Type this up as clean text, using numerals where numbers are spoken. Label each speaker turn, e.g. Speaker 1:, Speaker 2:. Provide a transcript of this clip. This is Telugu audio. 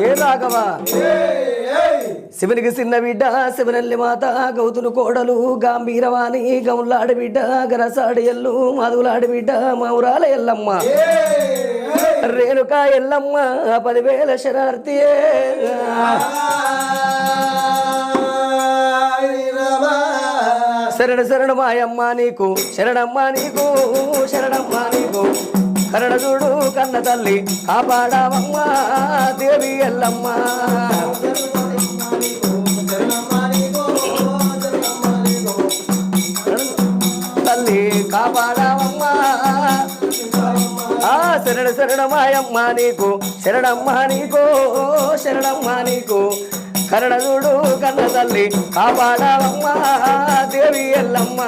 Speaker 1: ఏ రాఘవా శివునికి చిన్న బిడ్డ శివనల్లి మాత గౌతును కోడలు గాంభీరవాణి గౌలాడి బిడ్డ గరసాడి ఎల్లు మధులాడి బిడ్డ మౌరాల ఎల్లమ్మ రేణుకా ఎల్లమ్మ 10,000 శరణార్థి శరణ శరణ మాయమ్మ నీకు శరణమ్మ నీకు శరణమ్మ నీకు కరణ చూడు కన్న తల్లి కాపాడవమ్మ దేవి ఎల్లమ్మ తల్లి కాపాడవమ్మ శరణ శరణ మాయమ్మ నీకు శరణమ్మ నీకు శరణమ్మ నీకు కరణ చూడు కన్న తల్లి కాపాడవమ్మ దేవి ఎల్లమ్మ